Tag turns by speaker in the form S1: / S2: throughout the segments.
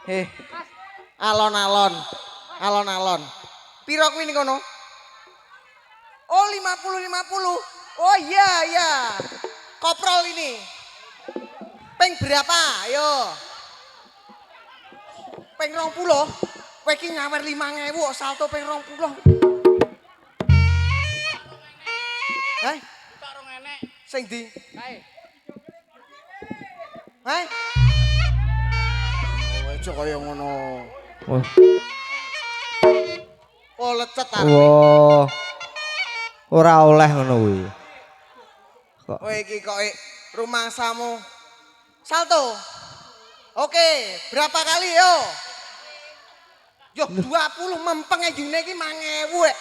S1: Eh, alon-alon. Alon-alon. Piro kuwi ning kono? Oh, 50-50. Oh iya, iya. Koprol ini. Peng berapa? Ayo. Peng 20. Kowe iki nyawer 5.000 kok salto peng 20. Hah?
S2: Tok rong enek.
S1: Sing ndi?
S2: Kae.
S1: Hah? Oh, aja kaya ngono.
S3: Wah.
S1: Oh, lecet arek.
S3: Wah. Ora oleh ngono kuwi. Kok
S1: Kowe iki kok rumangsamu. Salto. Oke, berapa kali yo? Yo 20 mempeng jine iki 5.000 rek.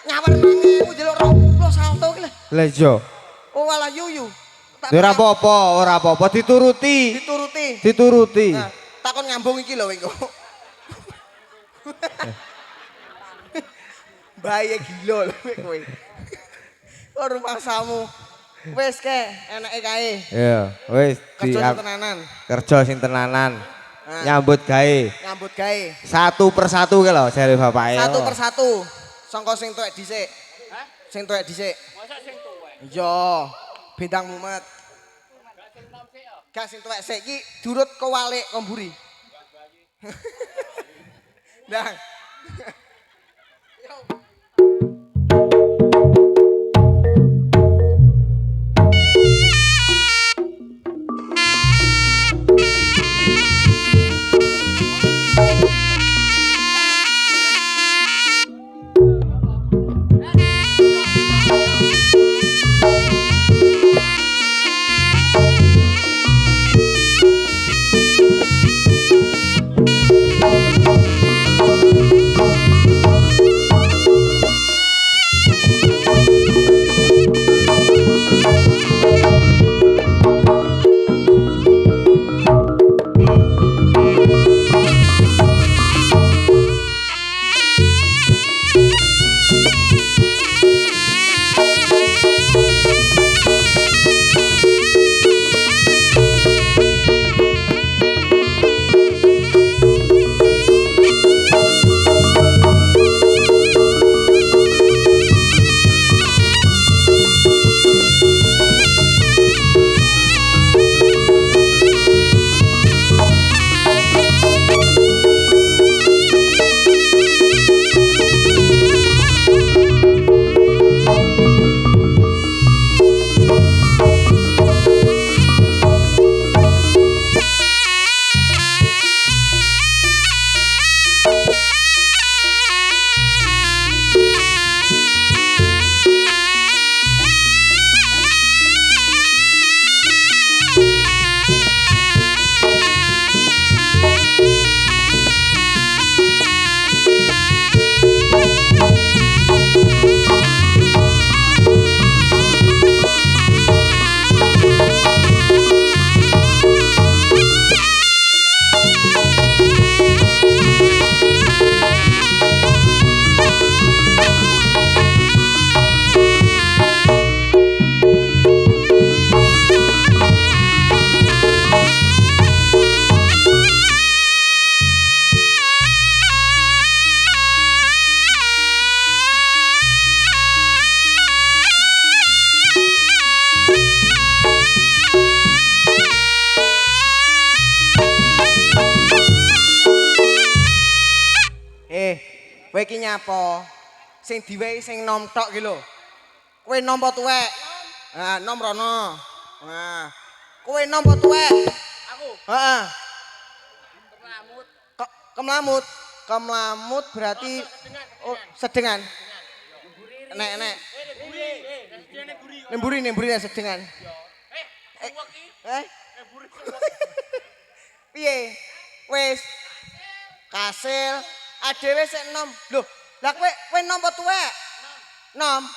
S1: Nyawer 5.000 ndelok 20 salto iki lho.
S3: Lah iya.
S1: Oh alah yuyu.
S3: Ora apa-apa, ora apa-apa dituruti.
S1: Dituruti.
S3: Dituruti.
S1: Nah, takon ngambung iki lho engko. Baye gila lho kowe. Kok rumangsamu. Wis ke, enake kae.
S3: Iya, wis
S1: Kerja tenanan.
S3: kerja sing tenanan.
S1: Nah.
S3: Nyambut gawe.
S1: Nyambut gawe.
S3: Satu persatu ki lho jare bapake.
S1: Satu persatu. Sangka sing tuwek dhisik.
S2: Hah?
S1: Sing tuwek dhisik.
S2: Masa sing tuwek?
S1: Iya, bintang mumet.
S2: Gak sing nom sik ya.
S1: Gak sing tuwek sik iki durut kewalik komburi. Ndang. Kowe iki nyapa? Sing diwehi sing nom tok ki lho. Kowe nom apa tuwek? Nah, nom rono. Nah. Kowe nom apa tuwek?
S2: Aku
S1: Heeh.
S2: kemlamut.
S1: Kemlamut. Kemlamut berarti oh, sedengan. Enek.
S2: Guri.
S1: Nemburi sedengan.
S2: Suwek iki.
S1: Eh?
S2: Buri suwek.
S1: Piye? Wis Kasil adewe sik nom. Lho, lah kowe nom apa tuwek? Nom.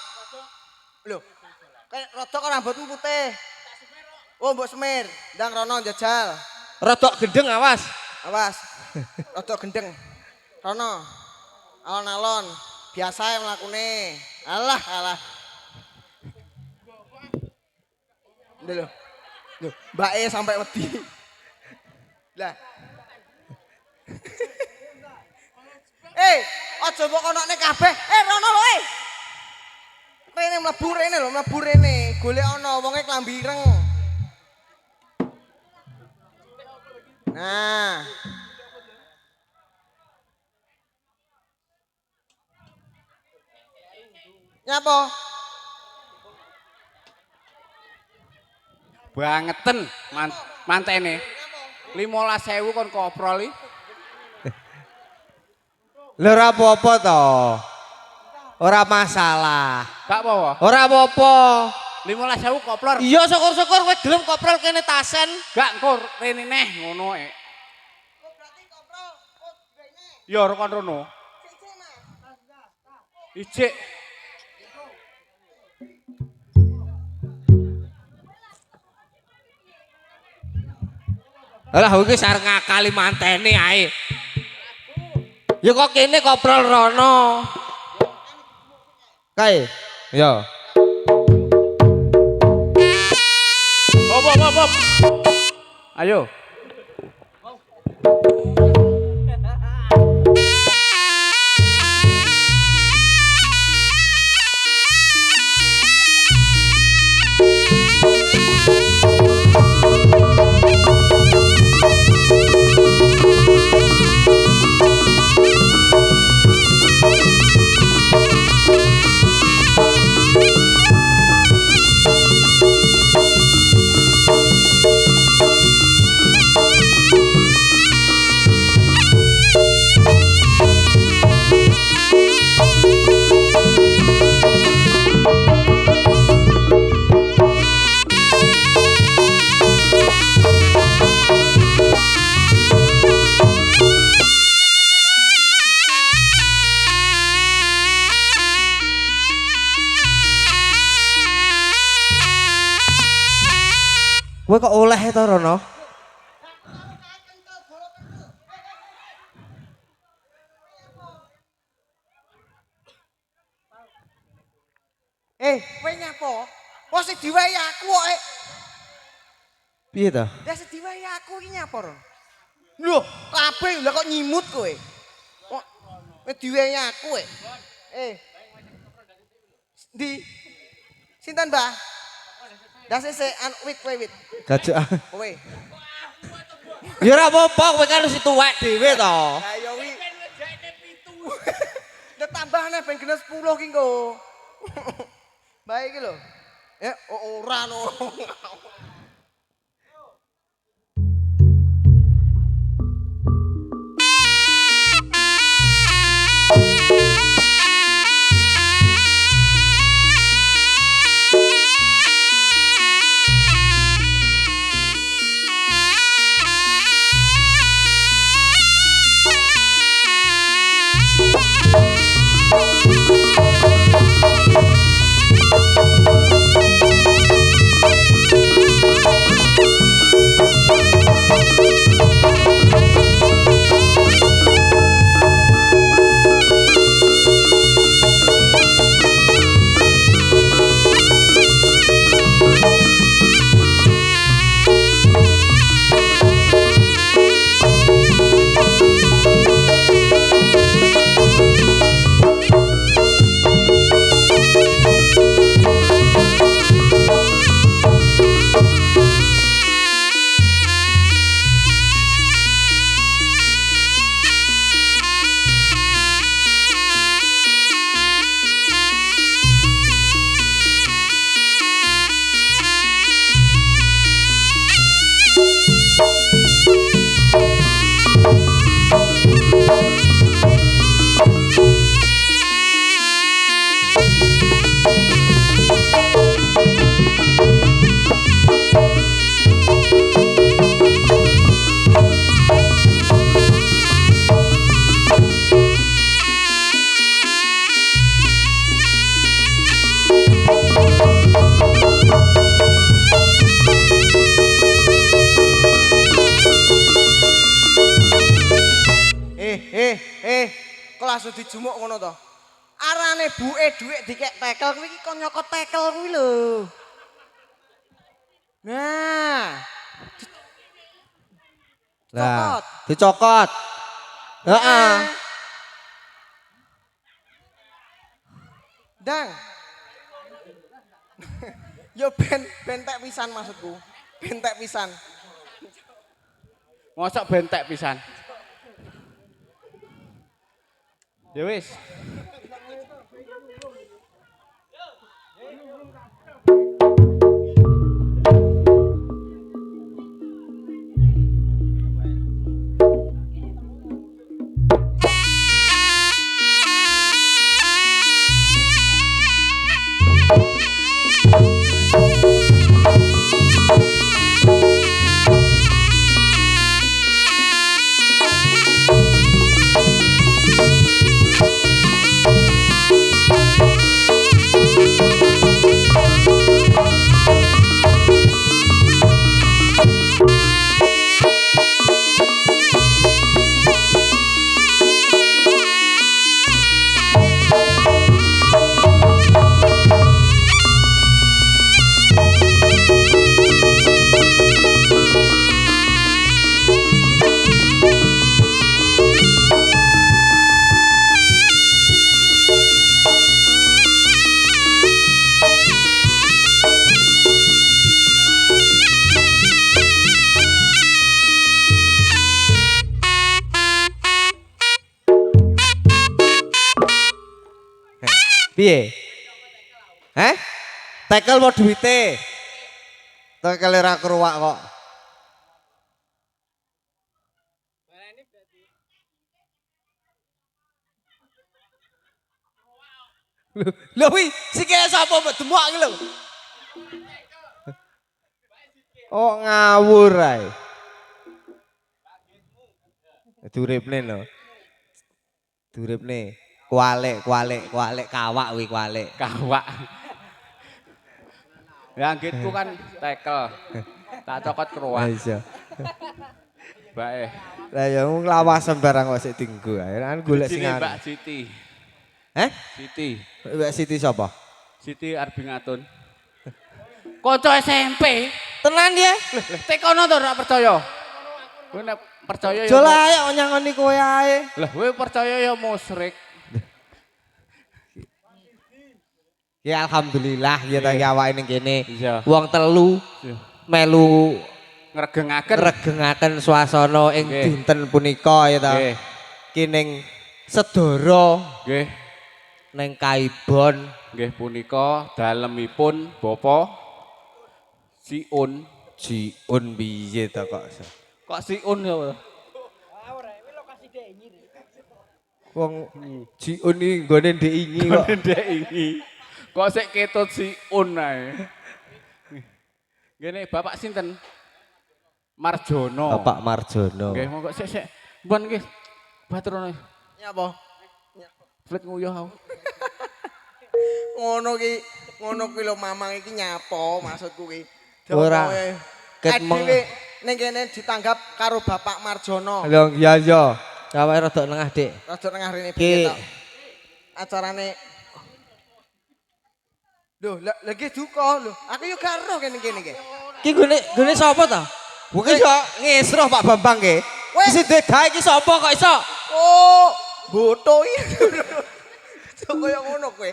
S1: Lho. Kayak rodok rambutmu putih. Oh, mbok semir. Ndang rono jajal.
S3: Rodok gendeng awas.
S1: Awas. Rodok gendeng. Rono. Alon-alon. Biasa yang mlakune. Alah. Lho. Lho, mbake sampai wedi. Lah. Aja mbok konokne kabeh. Rono lho, Rene mlebu rene. Golek ana wonge klambi ireng. Nah. Nyapa?
S2: Bangeten mantene. 15.000 kon koprol iki.
S3: Lho ora apa-apa to. Ora masalah.
S2: Gak apa-apa.
S3: Ora apa-apa.
S2: 15.000 koplor.
S3: Iya syukur-syukur kowe gelem koprol kene tasen.
S2: Gak engko rene neh ngono e.
S1: Oh, berarti koprol rene.
S2: Ya kon rono.
S1: Sik, Mas.
S2: Ijik.
S3: Lah iki sareng ngakali mantene ae. Ya kok kene koprol rono. Kae. Ya.
S2: Hop. Ayo.
S3: Kowe kok oleh to Rono?
S1: Kowe nyapa? Kok sing diwehi aku kok.
S3: Piye to?
S1: Lah sing diwehi aku iki nyapa, Ron? Lho, kabeh lha kok nyimut kowe? Kok diwehi aku Di sinten, Mbah? Dah sesek wit.
S3: Gajah.
S1: Kowe.
S3: Ya ora apa-apa kowe kan wis tuwek dhewe to.
S1: Lah ya wi. Nek tambahne ben genah 10 ki engko. Bae iki lho. Ora no. kelas dijumuk ngono to. Arane buke dhuwit dikek tekel kuwi iki kon nyokot tekel kuwi lho. Nah,
S3: Lah, dicokot. Heeh.
S1: Dang. Yo bentek pisan maksudku. Bentek pisan.
S2: Mosok bentek pisan. Ya wis.
S3: Piye? Tekel mau duwite. Tekel ora keruwak kok. Lho wi, sik sapa mbok demok iki lho. Oh ngawur ae. Duripne lho. Duripne. Kualik kawak wi kualik.
S2: Kawak. Ya anggitku kan tekel. Tak cokot keruak.
S3: Iya.
S2: Bae.
S3: Lah ya nglawasan barang kok sik dienggo ae. Kan golek sing
S2: Jenenge
S3: arep.
S2: Mbak Siti. Siti.
S3: Mbak Siti sapa?
S2: Siti arep ngatun. Kanca SMP.
S3: Tenan ya?
S2: Tekono to ora percaya. Kowe nek percaya ya.
S3: Jola ae kok nyangoni kowe ae.
S2: Lah kowe percaya ya musyrik.
S3: Ya alhamdulillah ya ta awake ning kene.
S2: Iya.
S3: Wong telu melu
S2: Ngregengaken
S3: suasana ing
S2: Nggih.
S3: dinten punika ya ta.
S2: Nggih.
S3: Kining sedara
S2: Nggih.
S3: ning Kaibon.
S2: Nggih punika dalemipun Bapak Siun.
S3: Jiun piye ta kok.
S2: Kok Siun ya?
S3: Wong Jiun iki nggone ndek ingi kok.
S2: Ndek iki. Kok sik ketut Siun ae. Ngene Bapak sinten? Marjono.
S3: Bapak Marjono.
S2: Nggih, monggo sik. Mbon nggih. Baturane.
S1: Nyapa?
S2: Flit nguyuh aku.
S1: Ngono kuwi lho Mamang iki nyapa maksudku ki.
S3: Ora. Ket
S1: Dhewe ning kene ditanggap karo Bapak Marjono.
S3: Lho iya iya. Awake rada nengah, Dik.
S1: Rada tengah rene
S3: Ki.
S1: piye to. Acarane Lho, lagi duka lho. Aku yo gak ero kene iki.
S3: Ki gone sapa ta? Bukan yo ngesroh Pak Bambang ke.
S1: Weh.
S3: Isi dedae iki sapa kok iso?
S1: Oh, boto iki. Kok koyo ngono kowe.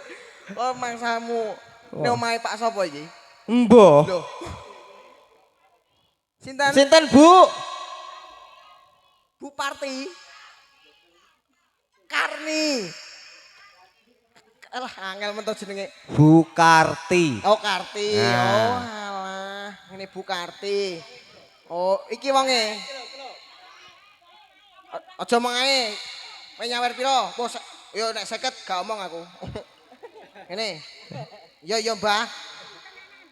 S1: Oh, mangsamu. Nek omahe Pak sapa iki?
S3: Embo.
S1: Lho. Sinten?
S3: Sinten, Bu?
S1: Bu Parti. Karni. Alah, angel men to jenenge.
S3: Bu Karti.
S1: Oh, Karti.
S3: Nah.
S1: Oh, alah. Ini Bu Karti. Oh, iki wonge. Aja mong ae. Kowe nyawer piro? Bos, yo nek 50 gak omong aku. Ngene. Yo Mbah.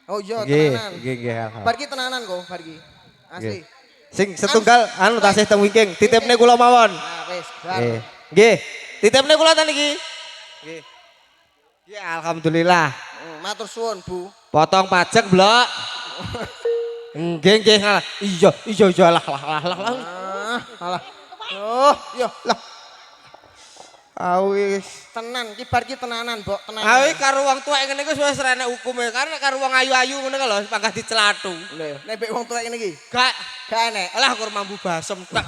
S1: Oh iya tenanan.
S3: Nggih.
S1: Bar ki tenanan kok, bar ki. Asli.
S3: Sing setunggal anu tasih teng wingking, titipne kula mawon.
S1: Nah, wis, bar.
S3: Nggih. Nggih. Titipne kula ten iki. Nggih. Ya alhamdulillah.
S1: Matur suwun, Bu.
S3: Potong pajak, Blok. Nggih ngalah. Iya lah.
S1: Alah. Oh, yo lah.
S4: Awis.
S1: Tenan, kibar ki tenanan, Mbok, tenanan.
S3: Awi karo wong tuwek ngene iku wis renek hukume. Karena karo wong ayu-ayu ngene lho pangkat dicelathu.
S1: Lho, nek mbek wong tuwek ngene iki.
S3: Gak
S1: Gak enek.
S3: alah kur mambu basem tak.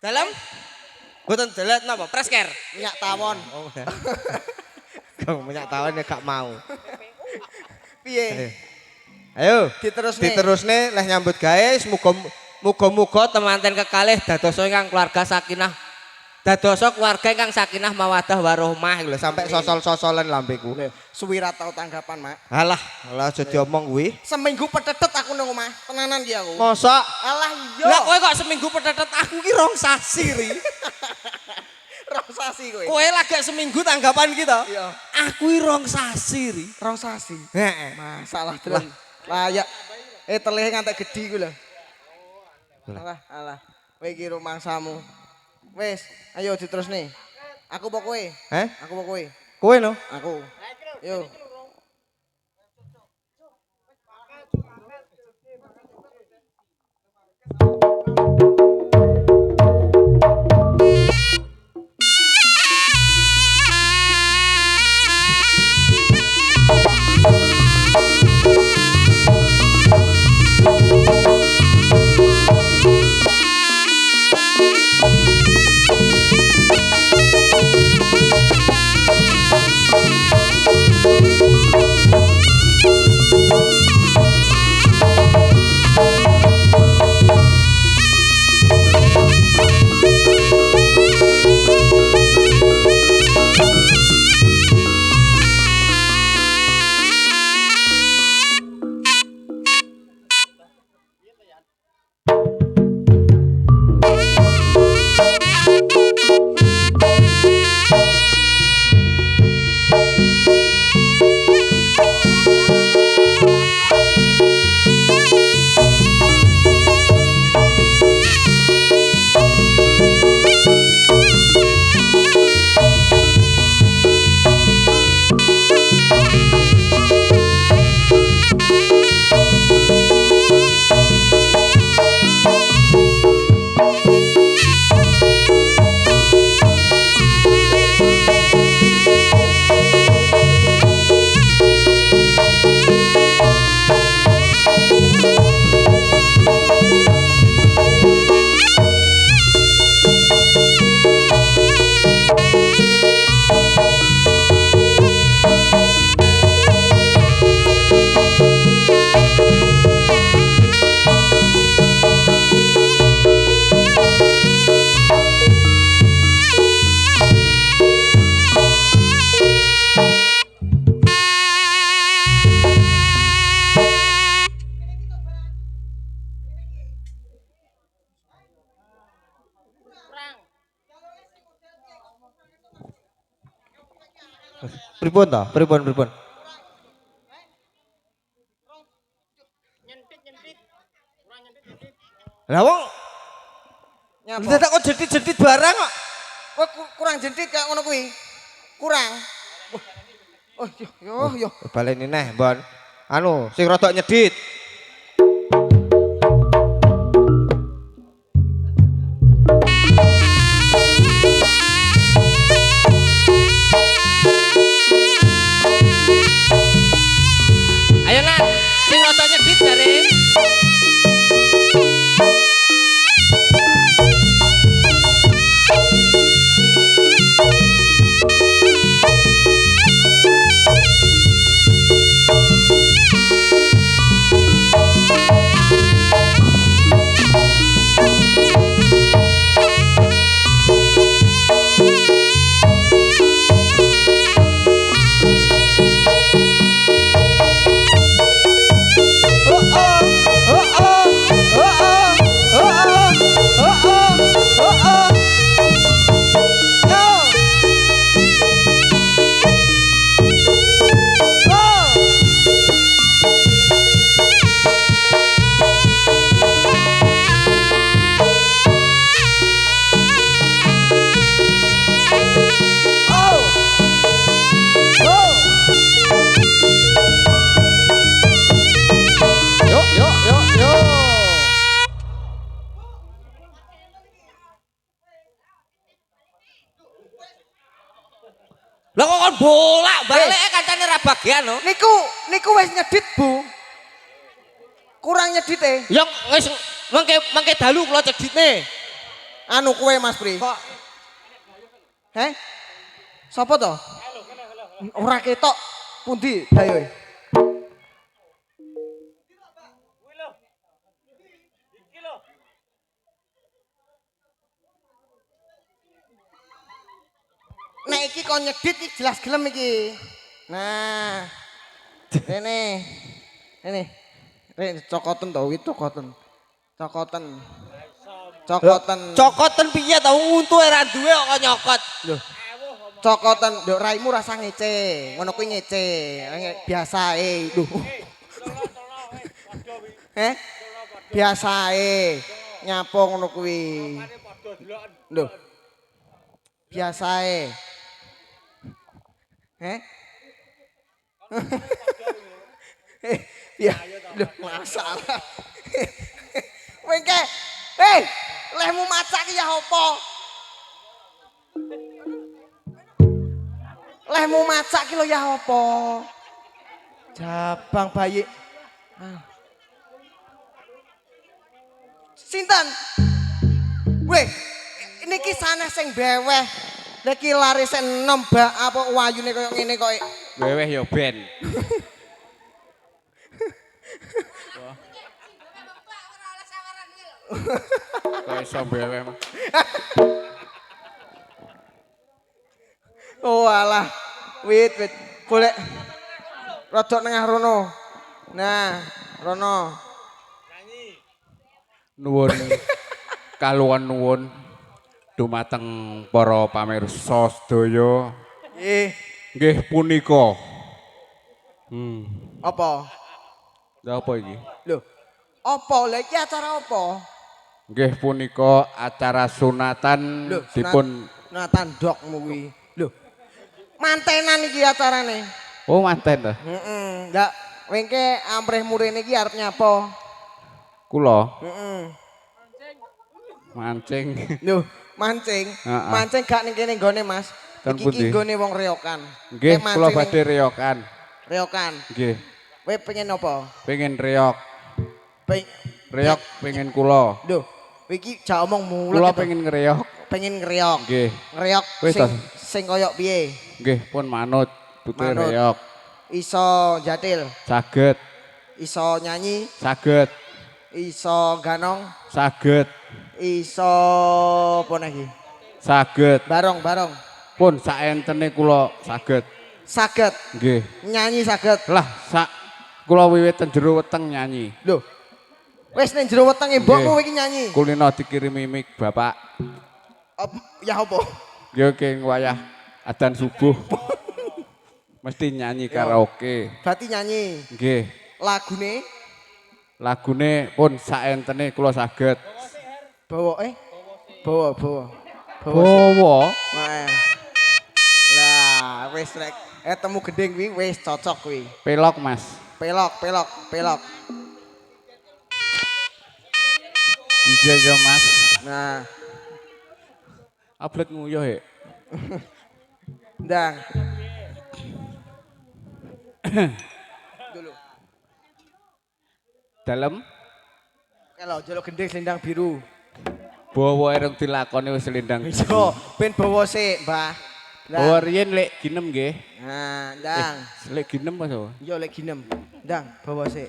S3: Dalam mboten delet napa? Presker.
S1: Minyak tawon.
S4: Oh. Kang minyak tawon ya gak mau.
S1: Piye?
S4: Ayo,
S1: Diterusne.
S4: diterusne leh nyambut gawe
S3: Muga-muga temanten kekalih dadosa ingkang keluarga sakinah. Dadosa keluarga ingkang sakinah mawaddah warahmah lho.
S4: sampai sosol-sosolan lambeku.
S1: Suwi ra tau tanggapan, Mak.
S4: Alah aja diomong kuwi.
S1: Seminggu petetet aku nang omah. Tenanan ki aku.
S4: Mosok
S1: Alah iya.
S3: Lah kowe kok seminggu petetet aku ki rong sasi ri.
S1: Rong sasi kowe.
S3: Kowe lagak seminggu tanggapan kita.
S1: Iya.
S3: Aku ki rong sasi ri.
S1: Rong sasi.
S4: heeh.
S1: Masalah terus. Lah ya. Teleh ngantek gedhi ku lho. Alah. Kowe iki rumangsamu. Wis, ayo diterusne. Aku apa kowe? Aku apa kowe?
S4: Kowe no?
S1: Aku. Yo.
S4: Pripun ta? Pripun? Lah wong
S1: Nyapa?
S4: dadak kok jedit-jedit barang kok.
S1: Kowe kurang jentit kayak ngono kuwi. Kurang. Oh, yo.
S4: Baleni neh, Mbon. Anu, sing rodok nyedit.
S3: Ayo nak, sing rada nyedit jare. Lah kok kon bolak-balik kancane ra bagian no.
S1: Niku wis nyedit, Bu. Kurang nyedite.
S3: Ya wis mangke dalu kula ceditne.
S1: Anu kowe Mas Pri.
S3: Kok
S1: Heh? Sopo to? Ora ketok. Pundi dayoe? Nek iki kon nyedit iki jelas gelem iki. Nah. Rene. Cokoten to iki cokoten.
S3: cokoten piye ta untu ora duwe kok nyokot.
S1: Lho. Cokoten nduk raimu rasa ngece. Ngono kuwi ngece. Biasae. Lho. Biasae. Nyapo ngono kuwi. Lho. Biasae. Ya, lho masalah. Wengke. Lehmu macak ki ya apa? Lehmu macak ki lho ya apa? Jabang bayi. Sinten? Weh, niki sanes sing beweh. Niki laris enom bak apa wayune koyo ngene kok.
S2: Weweh ya ben. Kok iso weweh.
S1: Oh alah. Wit. Golek rodok nengah rono. Nah, rono.
S2: Nuwun kaluan nuwun dumateng para pamirsa sedaya. Nggih punika.
S1: Apa?
S2: Lha apa iki?
S1: Lho. Apa? Lah iki acara apa?
S2: Nggih punika acara sunatan
S1: Lho,
S2: dipun
S1: sunatan dokmu kuwi. Lho. Mantenan iki acarane.
S2: Oh manten ta?
S1: Heeh. Ndak wengke amprih murine iki arep nyapa?
S2: Kula
S1: Heeh.
S2: mancing.
S1: Lho, mancing.
S2: Heeh.
S1: Mancing gak ning kene nggone, Mas.
S2: Ten
S1: Iki
S2: pundi?
S1: nggone wong reokan.
S2: Nggih
S1: Nek
S2: kula
S1: mancing
S2: badhe
S1: ning
S2: reokan.
S1: reokan.
S2: Nggih.
S1: Kowe pengen apa?
S2: Pengen reok.
S1: Peng
S2: Reok pengen kula.
S1: Lho, iki jak omong mulut.
S2: Kula pengen ngreok.
S1: Pengen ngreok.
S2: Nggih.
S1: Ngreok
S2: Wis to.
S1: sing koyo piye?
S2: Nggih pun manut putih
S1: Manut.
S2: reok.
S1: Iso jatil,
S2: Saged.
S1: iso nyanyi,
S2: Saged.
S1: iso ganong,
S2: Saged.
S1: iso apa lagi?
S2: Saged.
S1: Barong.
S2: Pun saentene kula saged.
S1: Saged.
S2: Nggih.
S1: Nyanyi saged.
S2: Lah sak kula wiwit ten jero weteng nyanyi.
S1: Lho. Wis ning jero wetenge mbokmu iki nyanyi.
S2: Kulino dikirimi mik Bapak.
S1: Ya apa?
S2: Yo ke wayah adzan subuh. Mesti nyanyi karaoke.
S1: Berarti nyanyi.
S2: Nggih. Lagune pun saentene kula saged.
S1: Bawa.
S2: Bawa.
S1: Nah. Lah, wis rek. Temu gending kuwi wis cocok kuwi.
S2: Pelok, Mas.
S1: Pelok.
S2: Iya ya, Mas.
S1: Nah,
S2: Ablet nguyuh he.
S1: ndang. Dulu.
S2: Dalem
S1: Kalau jaluk gending selendang biru.
S2: bawa ereng dilakoni wis lindang.
S1: Iso, ben bawa sik, Mbah.
S2: Bawa riyen lek ginem nggih.
S1: Nah, ndang.
S2: Lek ginem Mas.
S1: Yo lek ginem. Ndang, bawa sik.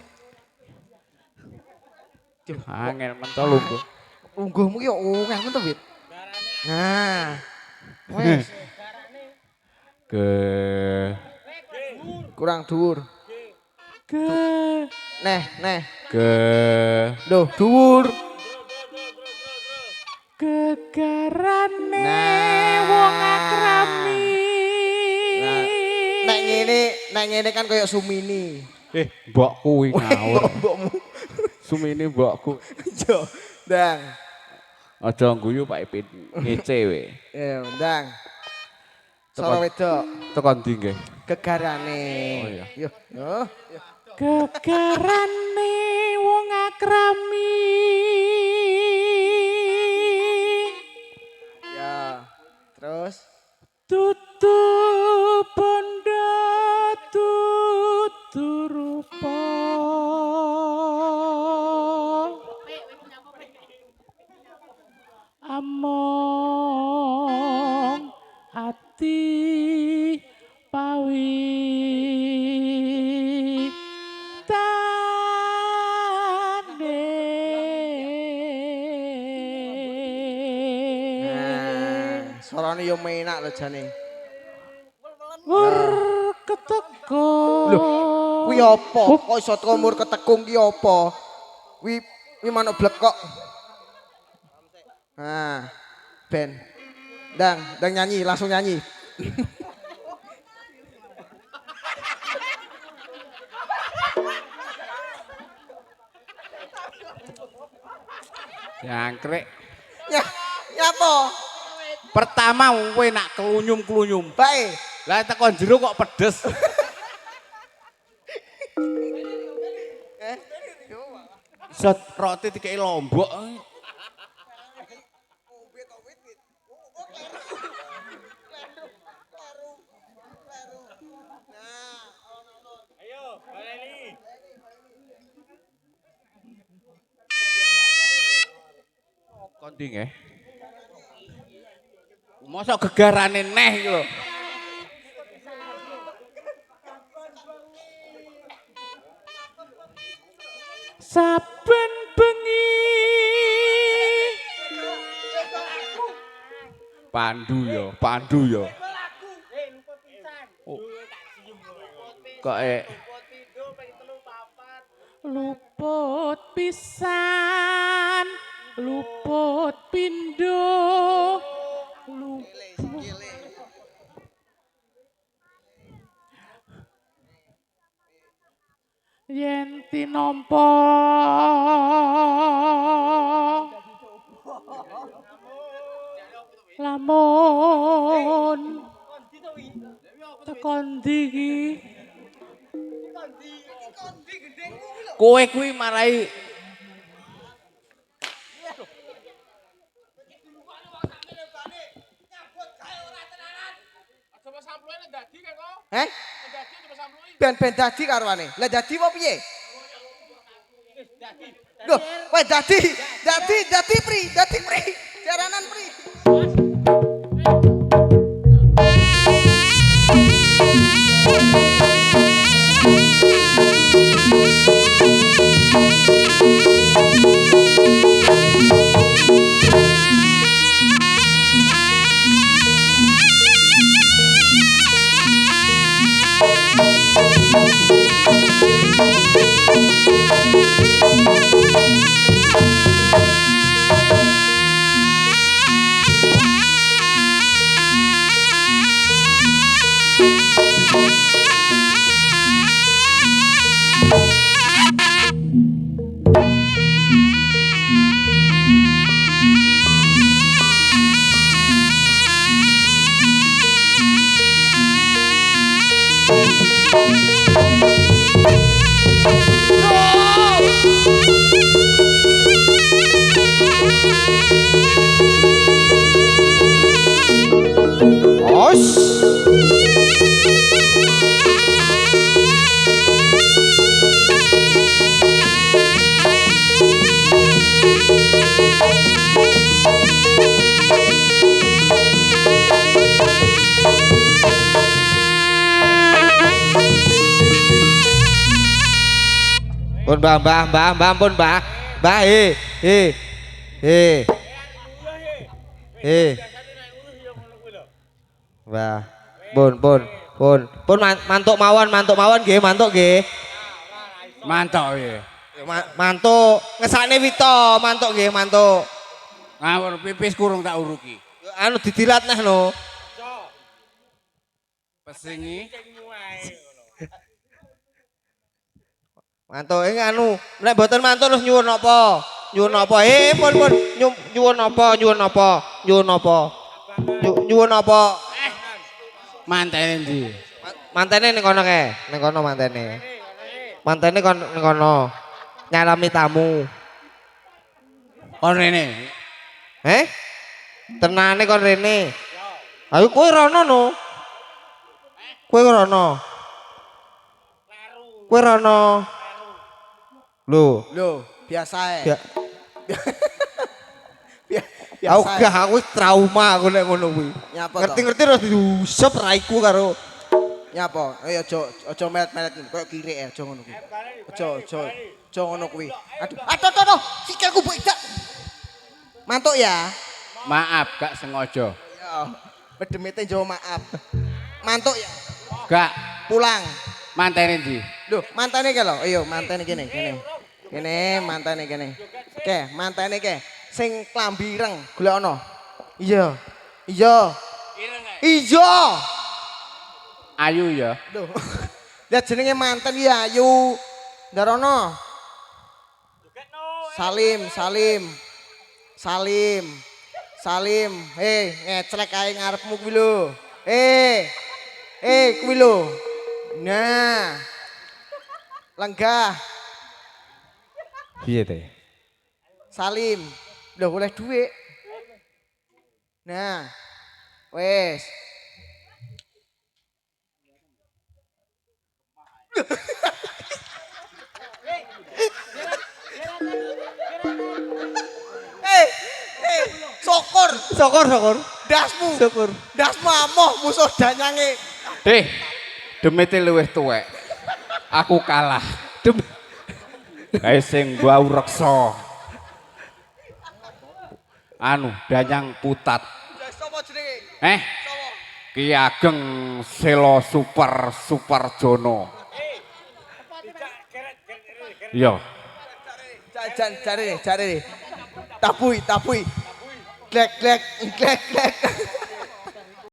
S2: Angel mentol lungguh.
S1: Ungguhmu ki yo ungah men to, Wit. Nah. Wes.
S2: Ke
S1: Kurang dhuwur. Neh.
S2: ke
S1: Loh, dhuwur.
S2: kegarane
S1: wong akrami. Nek ngene kan koyo Sumini.
S2: Mbokku kuwi ngawur.
S1: Mbokmu.
S2: Sumini mbokku.
S1: Yo, ndang.
S2: Aja guyu Pak Ipin ngece we.
S1: Yo, ndang. Sora wedok.
S2: Tekan ndi nggih?
S1: Gegarane.
S2: Oh iya.
S1: Yo.
S2: Kegarane wong akrami.
S1: Ya. Terus
S2: Tutup among ati pawi
S1: Sorone yo menak lho jane.
S2: Mur keteko.
S1: Kuwi apa? Kok iso teko mur ketekung ki apa? Kuwi manuk blekok. Nah, ben. Dang nyanyi, langsung nyanyi.
S2: Jangkrik.
S1: Nyapa?
S2: Pertama kowe nak klunyum-klunyum.
S1: Bae.
S2: Lah teko jero kok pedes. Set roti dikei lombok. Kondi nggih. Mosok gegarane neh iki lho. Saben bengi Pandu yo. Kok luput pisan, luput pindo, luput. Yen tinompo lamun tekan ndi iki kowe kuwi marai
S1: Heh? Ben dadi karwane. Lah dadi apa piye? Loh, kowe dadi pri. Jaranan pri.
S3: Pun mbah ampun mbah. Mbah Mbah. Pun mantuk mawon nggih, mantuk nggih.
S2: mantok ya.
S3: Mantuk ngesane Wito, mantuk nggih, mantuk.
S2: Ngawur pipis kurung tak uruki.
S3: Anu didilat neh no.
S2: Pesingi.
S3: Mantuk ini anu, nek mboten mantuk terus nyuwun apa? Nyuwun apa? Pun nyuwun apa? Nyuwun apa?
S2: Mantene ndi?
S3: Mantene ning kono kae, ning kono mantene. Mantene kon ning kono. Nyalami tamu.
S2: Kon rene.
S3: Tenane kon rene. Ayo kowe rono no. Kowe rono. Kowe rono. Lho,
S1: Loh, biasa
S4: Aku gak aku wis trauma aku nek ngono kuwi.
S1: Nyapa to?
S4: Ngerti-ngerti terus diusap raiku karo
S1: Nyapa? Ayo aja melet-melet koyo kirik aja ngono kuwi. Aja ngono kuwi. Aduh, sikilku bedak. Mantuk ya.
S2: Maaf gak sengaja.
S1: Ya, bedemite jawab maaf. Mantuk ya.
S2: Gak
S1: Pulang.
S2: mantene ndi?
S1: Loh, mantane ke lho. Ayo, mantane kene. Kene mantane kene. Oke, mantane ke. Sing klambi ireng, golek ono. Iya. Iya.
S2: Ayu ya.
S1: Loh. Lihat jenenge mantan ya Ayu. Ndarono. Salim. Ngeclek ae ngarepmu kuwi lho. Kuwi lho. Nah. Lenggah.
S2: Piye teh?
S1: Salim. Loh oleh duit. Nah. Wes. Syukur. Dasmu amoh musuh danyange.
S2: Demite luwih tuwek. Aku kalah. Kae sing bau reksa. Anu, danyang putat.
S1: Sopo jenenge? Sopo?
S2: Ki Ageng Selo Super Jono. Iya.
S1: Cari. Tabui. Glek.